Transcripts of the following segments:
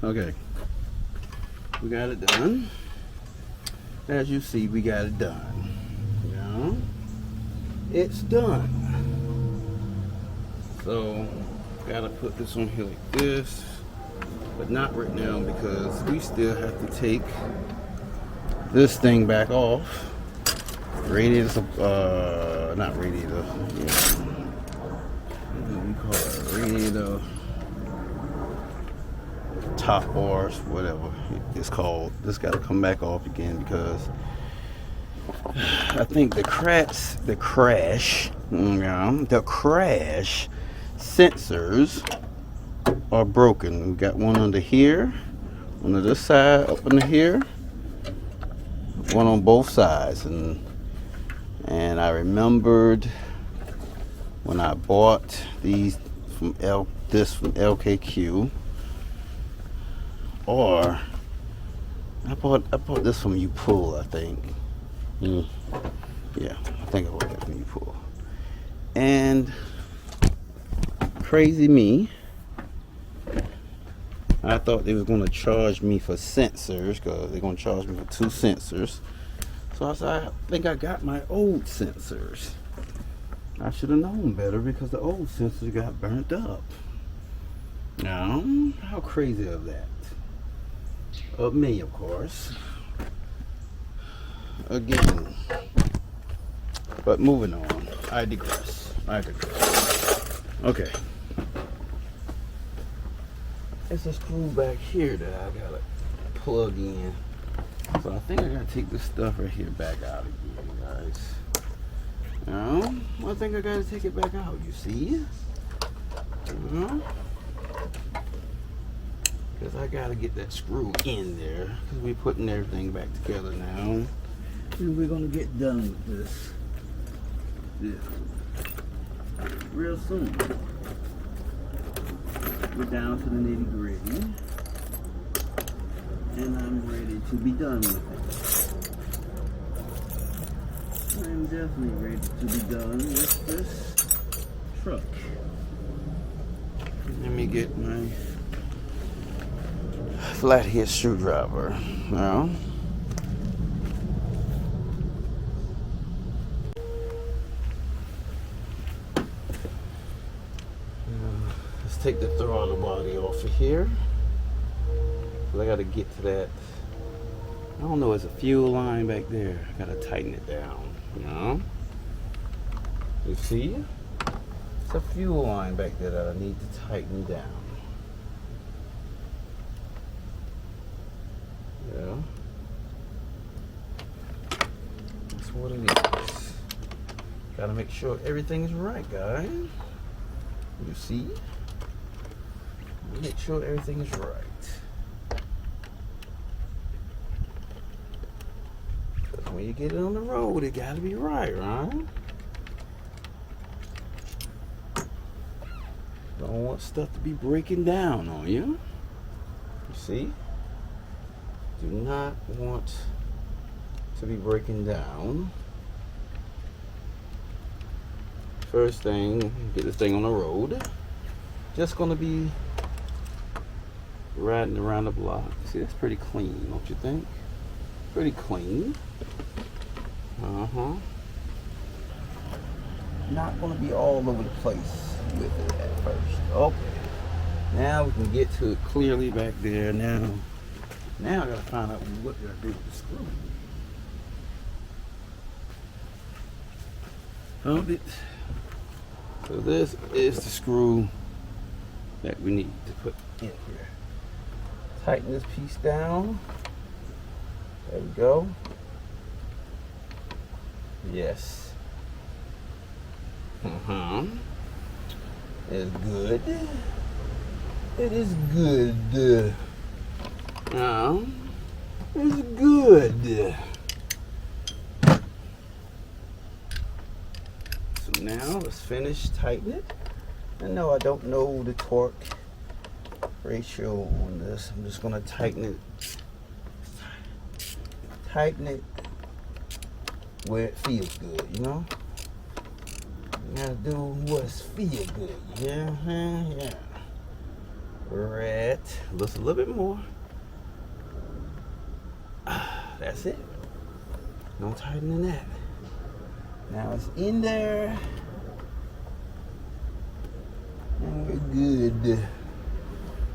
Okay, we got it done. As you see, we got it done. Now, it's done. So, gotta put this on here like this, but not right now because we still have to take this thing back off. Radiator, not radiator, yeah. What do we call it? Radiator, top bars, whatever it's called. This got to come back off again because I think the crash sensors are broken. We got one under here, one on this side, up under here, one on both sides, and I remembered when I bought these from LKQ, or I bought this from U-Pull, I think. Yeah, I think I bought that from U-Pull. And crazy me, I thought they was gonna charge me for sensors because they're gonna charge me for 2 sensors. So I said, I think I got my old sensors. I should have known better because the old sensors got burnt up. Now, how crazy of that? Of me, of course. Again. But moving on. I digress. Okay. It's a screw back here that I gotta plug in. So I think I gotta take this stuff right here back out again, guys. Now, I think I gotta take it back out, you see? Because I gotta get that screw in there. Because we're putting everything back together now. And we're gonna get done with this real soon. We're down to the nitty-gritty. And I'm ready to be done with it. I'm definitely ready to be done with this truck. Let me get my flathead screwdriver now. Let's take the throttle body off of here. I gotta get to that. I don't know, it's a fuel line back there. I gotta tighten it down, you know? You see? It's a fuel line back there that I need to tighten down. Yeah. That's what it is. Gotta make sure everything is right, guys. You see? Make sure everything is right. When you get it on the road, it gotta be right? Don't want stuff to be breaking down on you. You see? Do not want to be breaking down. First thing, get this thing on the road. Just gonna be riding around the block. See, that's pretty clean, don't you think? Pretty clean. Not going to be all over the place with it at first. Okay. Now we can get to it clearly back there. Now I got to find out what did I do with the screw. Found it. So this is the screw that we need to put in here. Tighten this piece down. There we go. Yes. It's good. It is good. Now, it's good. So now let's finish tighten it. I know I don't know the torque ratio on this. I'm just gonna tighten it. Tighten it where it feels good, you know? You gotta do what feels good, yeah? we're at just a little bit more. That's it. No tighter than that. Now it's in there. And we're good.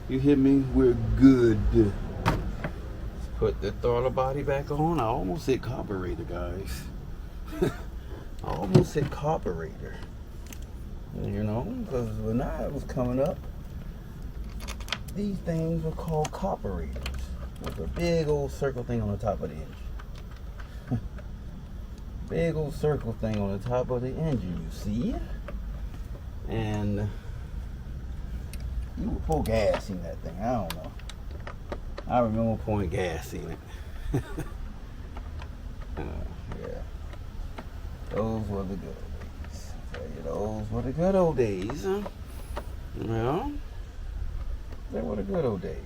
You hear me? We're good. Let's put the throttle body back on. I almost hit carburetor, guys. I almost hit carburetor. You know, because when I was coming up, these things were called carburetors. With a big old circle thing on the top of the engine. Big old circle thing on the top of the engine, you see? And you would pour gas in that thing. I don't know. I remember pouring gas in it. Yeah. Those were the good old days. I tell you, those were the good old days. Well, they were the good old days.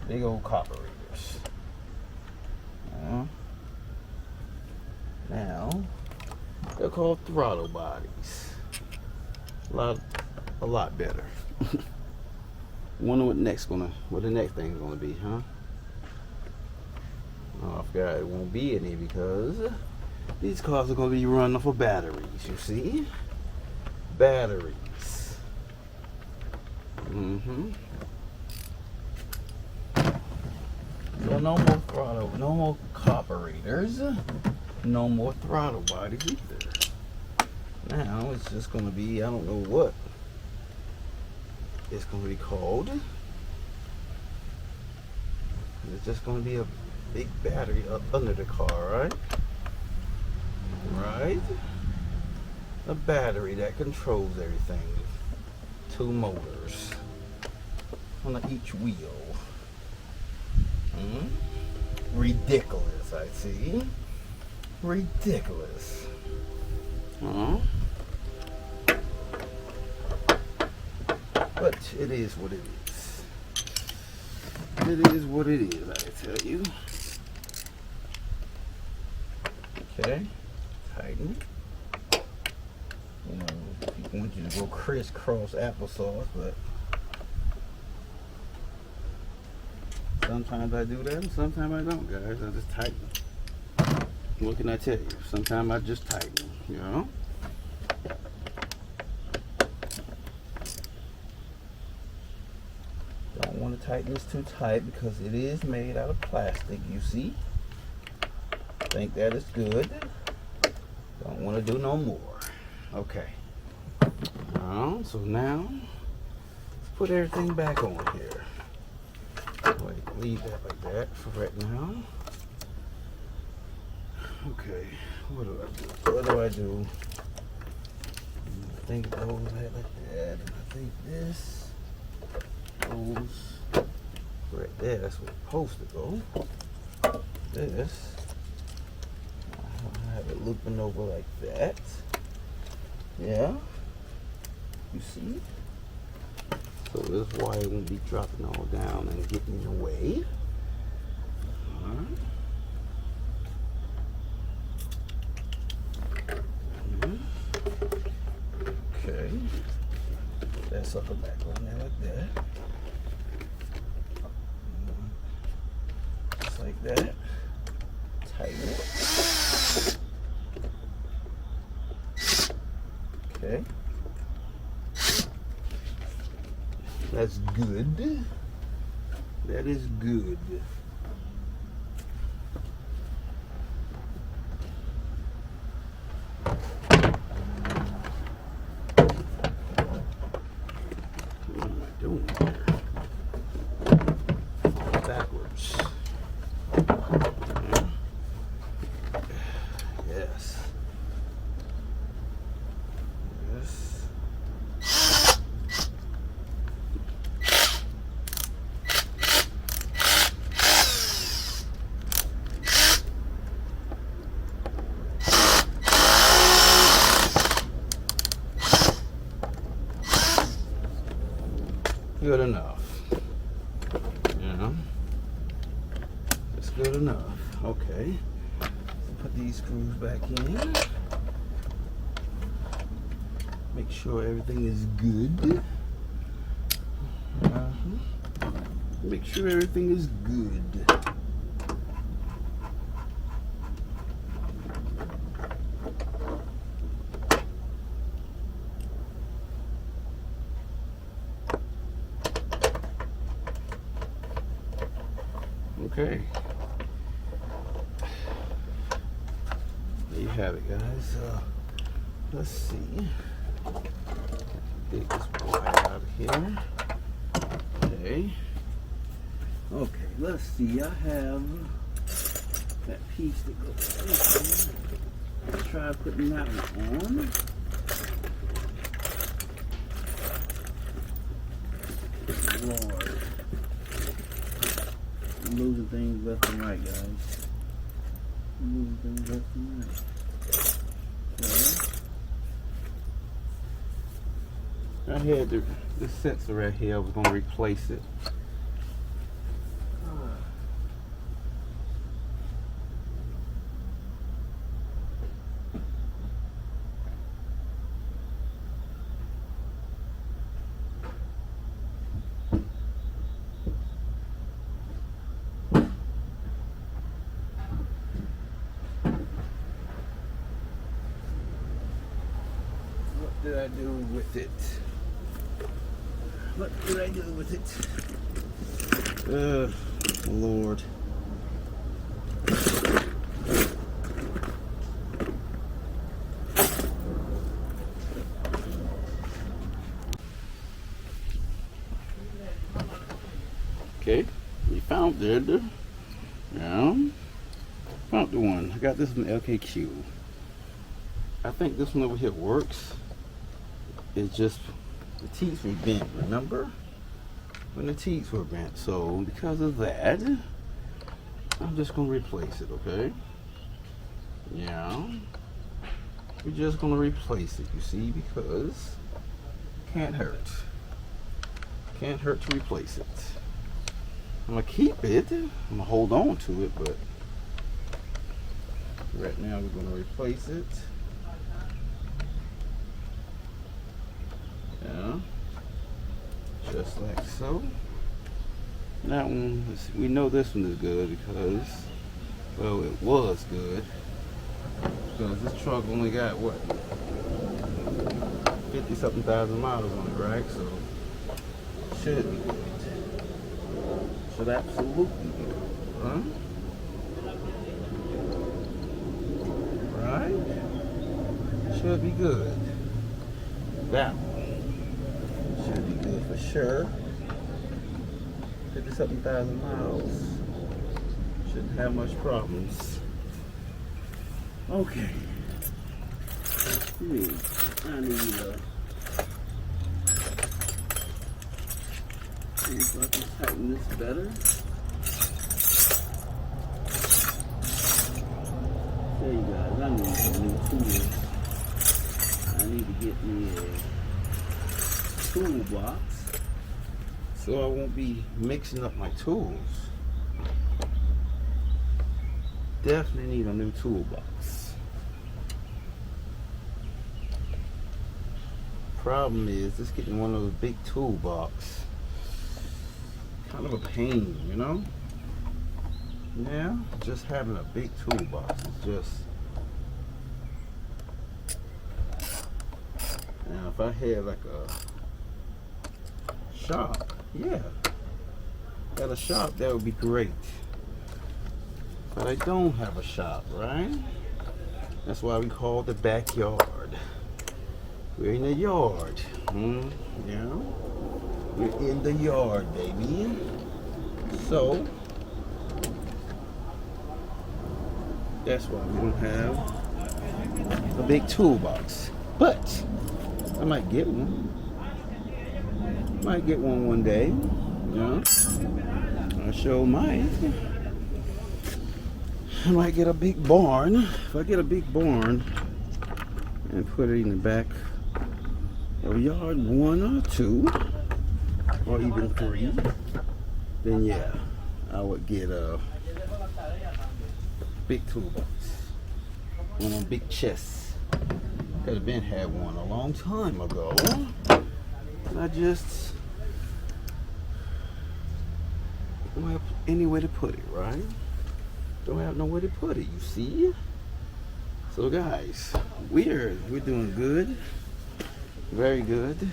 Big old carburetors. Now, they're called throttle bodies. A lot better. Wonder what the next thing's gonna be, huh? Oh, I forgot it won't be any because these cars are gonna be running off of batteries. You see, batteries. So no more throttle, no more carburetors, no more throttle bodies either. Now it's just gonna be, I don't know what it's gonna be called. It's just gonna be a big battery up under the car, right? Right? A battery that controls everything. 2 motors on each wheel. Ridiculous, I see. Ridiculous. But it is what it is. It is what it is, I tell you. Okay, tighten it. You know, people want you to go crisscross applesauce, but sometimes I do that and sometimes I don't, guys. I just tighten. What can I tell you? Sometimes I just tighten, you know? Don't want to tighten this too tight because it is made out of plastic, you see? Think that is good. Don't want to do no more. Okay. So now, let's put everything back on here. Wait, leave that like that for right now. Okay, what do I do? What do I do? I think it goes like that, and I think this goes right there. That's where it's supposed to go. This, I have it looping over like that. Yeah, you see? So this wire won't be dropping all down and getting in the way. Alright. Okay. That sucker back on there like that. Just like that. Tighten it. Okay. That's good. That is good. What am I doing here? Backwards. Yes. Yes. Good enough. Yeah. It's good enough. Okay. Put these screws back in. Make sure everything is good. Make sure everything is good. Okay. There you have it, guys. Let's see. Take this wire out of here. Okay. Okay, let's see. I have that piece that goes in. Let's try putting that one on. Lord. I'm losing things left and right, guys. I'm losing things left and right. Okay. I had this sensor right here. I was going to replace it. What did I do with it? What did I do with it? Lord. Okay, we found it. Yeah, found the one. I got this from LKQ. I think this one over here works. It's just the teeth were bent, remember? When the teeth were bent. So because of that, I'm just gonna replace it, okay? Yeah. We're just gonna replace it, you see, because can't hurt. Can't hurt to replace it. I'm gonna keep it. I'm gonna hold on to it, but right now we're gonna replace it. Yeah, just like so. That one, we know this one is good because, well, it was good because this truck only got what, 50-something thousand miles on it, right? So should be good. Should absolutely be good, huh? Right? Should be good. That one should be good for sure. 50-something thousand miles. Shouldn't have much problems. Okay. I need see if I can tighten this better. Tell you guys, I need some new tools. I need to get me a toolbox so I won't be mixing up my tools. Definitely need a new toolbox. Problem is, just getting one of those big toolbox, kind of a pain, you know? Yeah, just having a big toolbox is just. Now, if I had like a shop, yeah, at a shop, that would be great. But I don't have a shop, right? That's why we call it the backyard. We're in the yard. Yeah. We're in the yard, baby. So, that's why we don't have a big toolbox. But, I might get one. Might get one day. You know? I sure might. I might get a big barn. If I get a big barn and put it in the back of yard 1 or 2 or even 3, then yeah, I would get a big toolbox. One of big chests. Could have been had one a long time ago. I just don't have anywhere to put it, right? Don't have nowhere to put it, you see? So guys, we're doing good. Very good.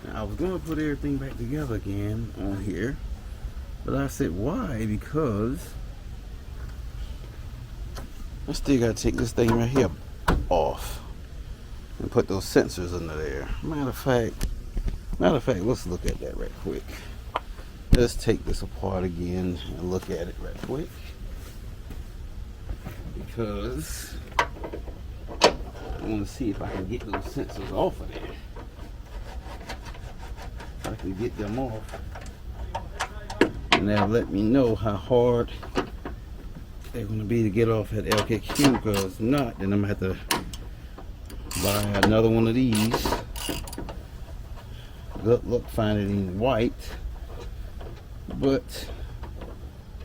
Now, I was gonna put everything back together again on here, but I said why? Because I still gotta take this thing right here off and put those sensors under there. Matter of fact, let's look at that right quick. Let's take this apart again and look at it right quick, because I want to see if I can get those sensors off of there. If I can get them off, and that'll let me know how hard they're going to be to get off at LKQ, because if not, then I'm going to have to buy another one of these. Good luck finding it in white, but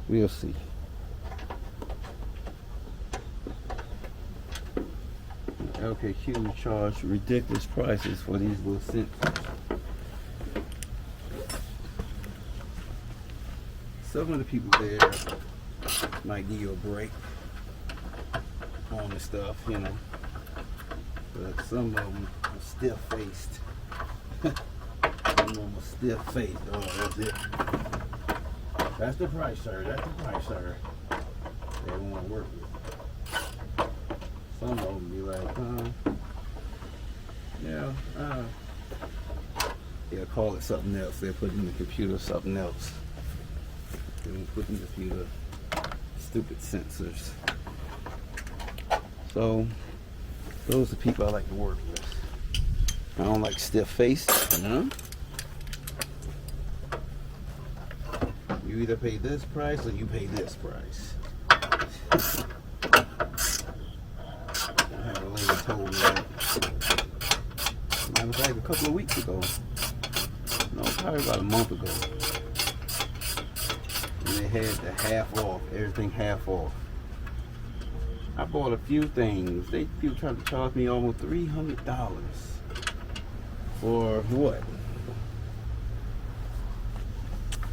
we'll see. LKQ charge ridiculous prices for these little sensors. Some of the people there might give you a break on the stuff, you know, but some of them are stiff-faced. Some of them are stiff-faced. Oh, that's it. That's the price, sir. That's the price, sir. They don't want to work with. Some of them be like, they'll call it something else. They'll put in the computer something else. They won't put in the computer stupid sensors. So those are the people I like to work with. I don't like stiff faced, you know. You either pay this price or you pay this price. I had a lady told me that. Matter of fact, a couple of weeks ago. No, probably about a month ago. And they had the half off, everything half off. I bought a few things. People tried to charge me almost $300 for what?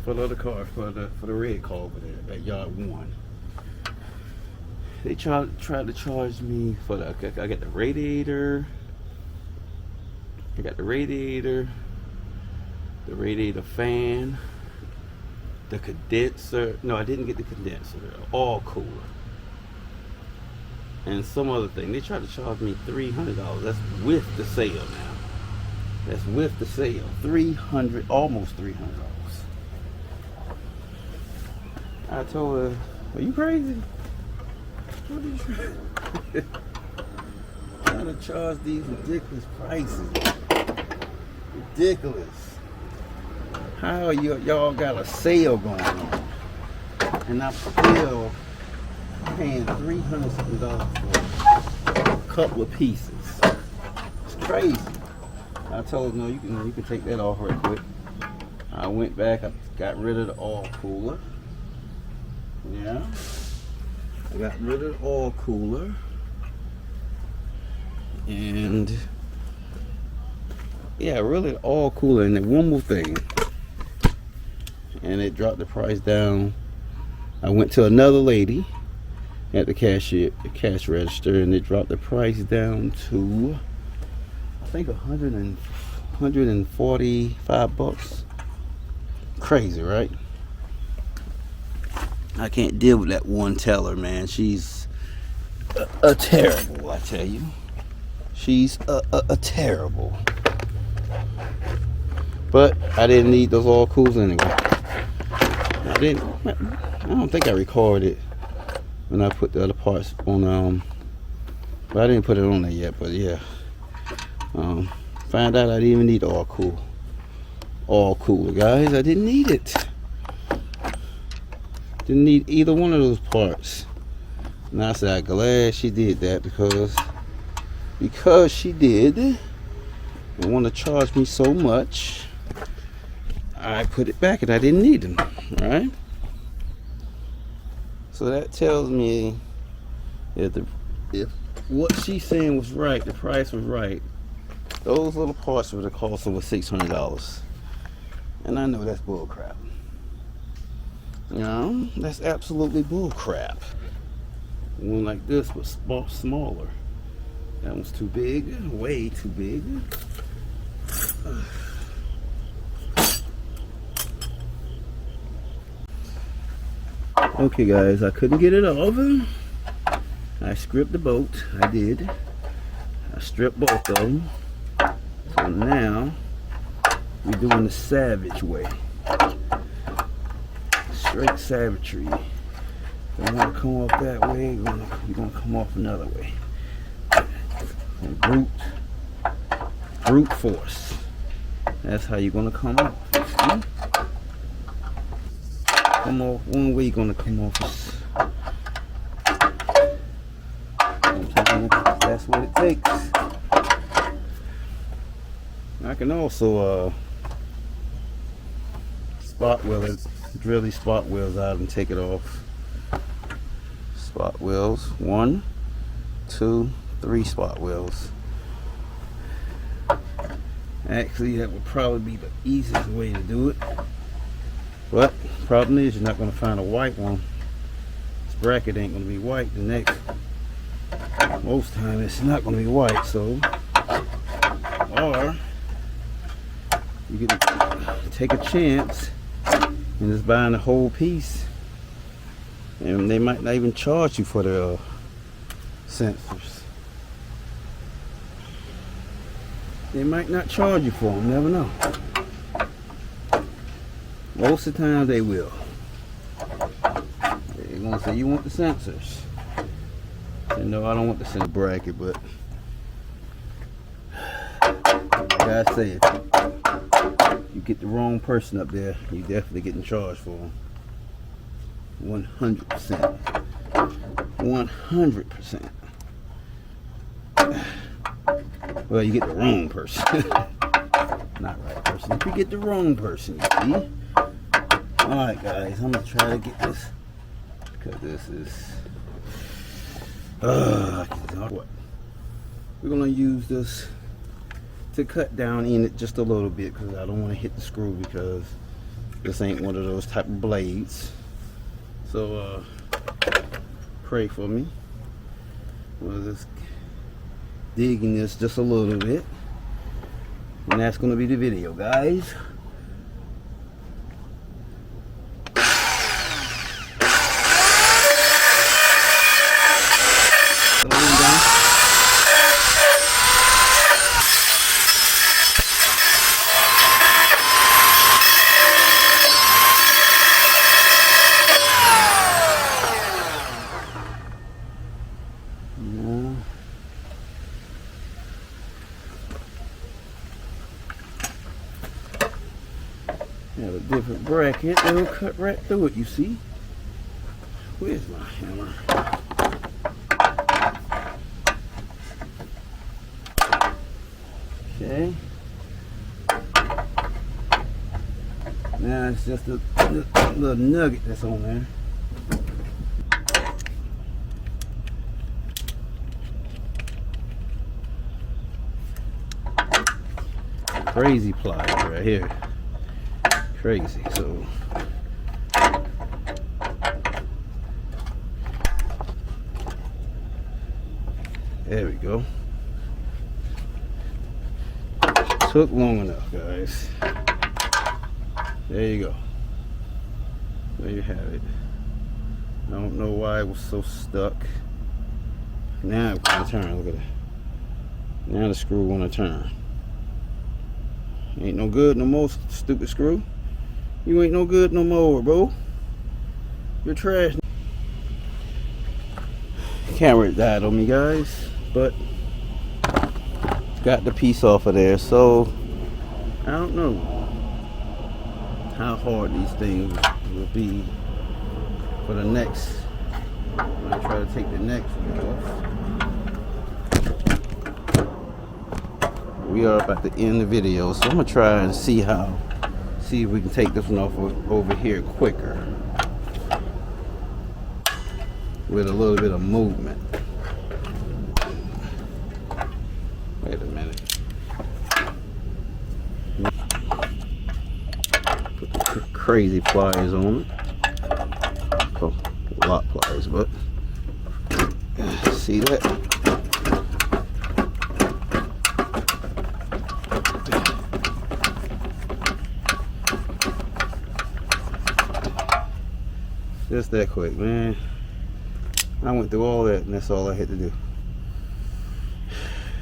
For the other car, for the red car over there, that yard one. They tried to charge me for the. I got the radiator. I got the radiator fan, the condenser. No, I didn't get the condenser. All cooler. And some other thing. They tried to charge me $300. That's with the sale now. That's with the sale. $300, almost $300. I told her, "Are you crazy? What are you trying to charge these ridiculous prices? Ridiculous. How y'all got a sale going on, and I'm still paying $300 for a couple of pieces? It's crazy." I told her, "No, you can take that off right quick." I went back. I got rid of the oil cooler. Yeah, I got rid of the oil cooler, and yeah, really the oil cooler. And then one more thing, and it dropped the price down. I went to another lady at the cash register, and it dropped the price down to, I think, $145. Crazy, right? I can't deal with that one teller, man. She's a terrible, I tell you. She's a terrible. But I didn't need those oil coolers anyway. I don't think I recorded when I put the other parts on, but I didn't put it on there yet. But yeah, found out I didn't even need the oil cooler, guys. I didn't need it. Didn't need either one of those parts. And I said, I'm glad she did that, because she did and want to charge me so much. I put it back and I didn't need them, right? So that tells me if what she's saying was right, the price was right, those little parts would have cost over $600. And I know that's bull crap. No, that's absolutely bull crap. One like this was smaller. That one's too big, way too big. Okay guys, I couldn't get it off. I stripped the bolt, I did. I stripped both of them. So now, we're doing the savage way. Straight savagery. If I want to come off that way, you're going to come off another way. And brute force. That's how you're going to come off. See? Come off one way, you're going to come off this. That's what it takes. I can also spot wheel it, drill these spot wheels out and take it off. Spot wheels, 1, 2, 3 spot wheels. Actually, that would probably be the easiest way to do it. But problem is, you're not going to find a white one. This bracket ain't going to be white. The next, most time it's not going to be white. So, or you can take a chance and just buying the whole piece, and they might not even charge you for the sensors. They might not charge you for them, never know. Most of the time they will. They're gonna say, you want the sensors? Say, no, I don't want the sensor bracket, but like I said, you get the wrong person up there, you definitely getting charged for them. 100%. 100%. Well, you get the wrong person. Not right person. If you get the wrong person, you see. Alright guys, I'm gonna try to get this, because this is what? We're gonna use this to cut down in it just a little bit, because I don't want to hit the screw, because this ain't one of those type of blades. So pray for me. We'll just dig in this just a little bit, and that's gonna be the video, guys. Have a different bracket, it'll cut right through it, you see. Where's my hammer? Okay. Now it's just a little nugget that's on there. Crazy pliers right here. Crazy. So there we go. Took long enough, guys. There you go. There you have it. I don't know why it was so stuck. Now it's gonna turn. Look at it. Now the screw wanna turn. Ain't no good no more, stupid screw. You ain't no good no more, bro. You're trash. Camera died on me, guys, but got the piece off of there. So I don't know how hard these things will be for the next, when I try to take the next one off. We are about to end the video, so I'm gonna try and see if we can take this one off over here quicker with a little bit of movement. Wait a minute. Put the crazy pliers on it. lock pliers, but see that? Just that quick, man. I went through all that and that's all I had to do.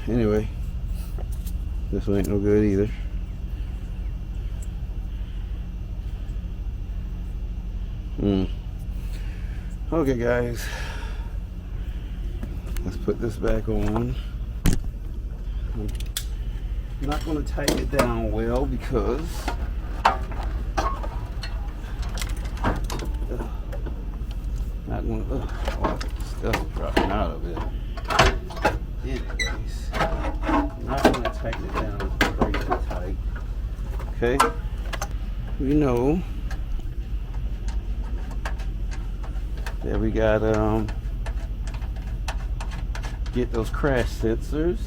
Anyway, this one ain't no good either. Okay guys, let's put this back on. I'm not going to tighten it down well because not going to stuff dropping out of it. Anyways, I'm not going to tighten it down crazy tight. Okay, we know that we got get those crash sensors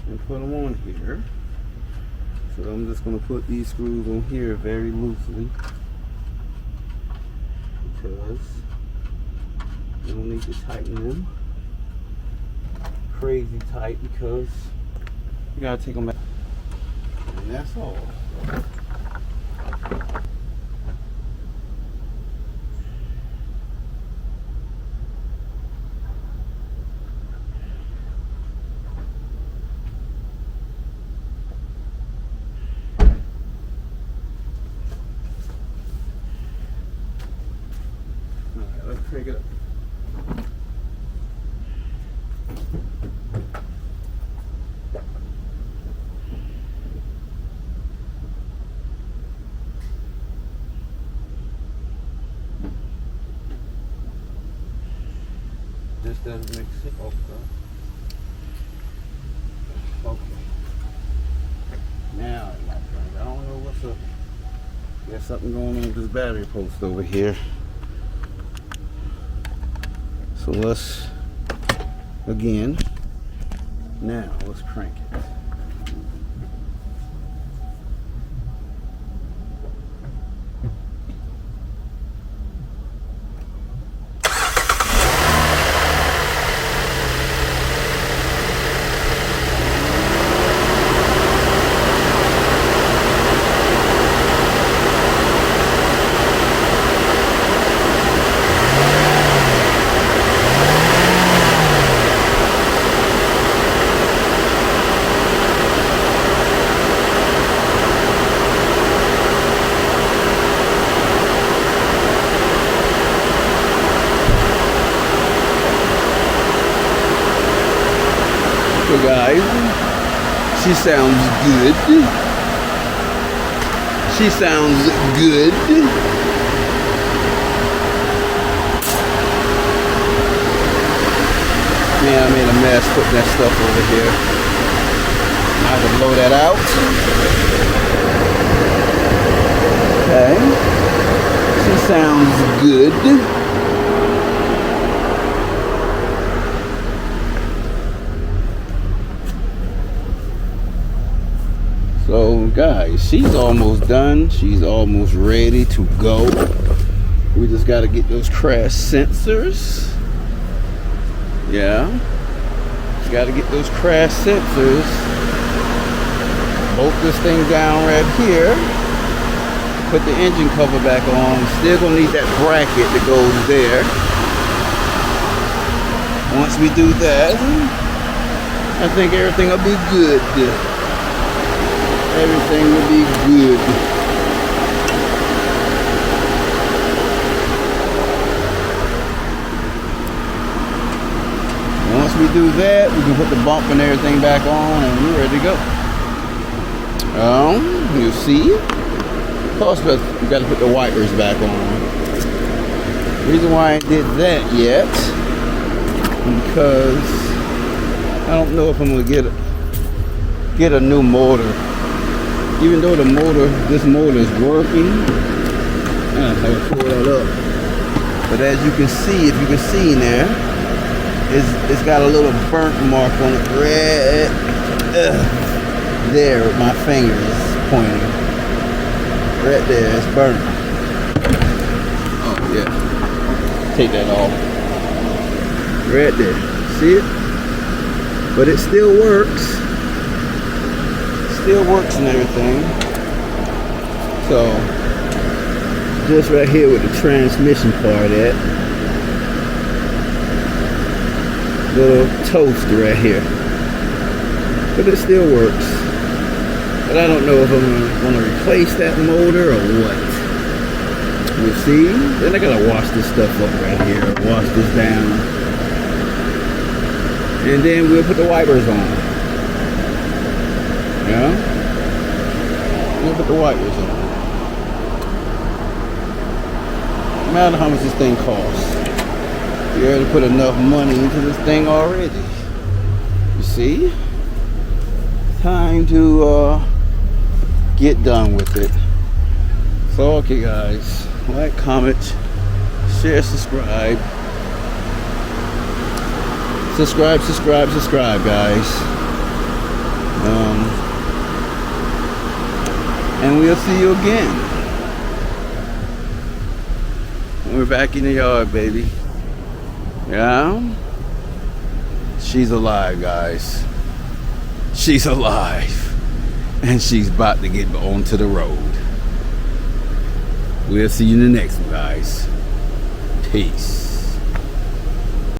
and put them on here. So I'm just going to put these screws on here very loosely because you don't need to tighten them crazy tight because you got to take them back. And that's all. Let's crank it up. This doesn't make sense. Okay. Now I don't know what's up. There's something going on with this battery post over here. So let's, again, now let's crank it. Guys, she sounds good. She sounds good. Man, I made a mess putting that stuff over here. I have to blow that out. Okay. She sounds good. So guys, she's almost done. She's almost ready to go. We just got to get those crash sensors. Yeah, got to get those crash sensors. Bolt this thing down right here. Put the engine cover back on. Still gonna need that bracket that goes there. Once we do that, I think everything will be good. Everything will be good. Once we do that, we can put the bump and everything back on and we're ready to go. You see, of course we got to put the wipers back on. The reason why I did that yet, because I don't know if I'm going to get a new motor. Even though this motor is working, I have to pull that up. But as you can see, if you can see now, it's got a little burnt mark on it right there with my fingers pointing. Right there, it's burnt. Yeah, take that off. Right there, see it? But it still works. Still works and everything. So, just right here with the transmission part at. Little toast right here. But it still works. But I don't know if I'm going to replace that motor or what. We'll see. Then I gotta wash this stuff up right here. Wash this down. And then we'll put the wipers on. Yeah? We'll put the wipers on. No matter how much this thing costs. You already put enough money into this thing already. You see? Time to get done with it. So okay guys, like, comment, share, subscribe. Subscribe guys. And we'll see you again. We're back in the yard, baby. Yeah? She's alive, guys. She's alive. And she's about to get onto the road. We'll see you in the next one, guys. Peace.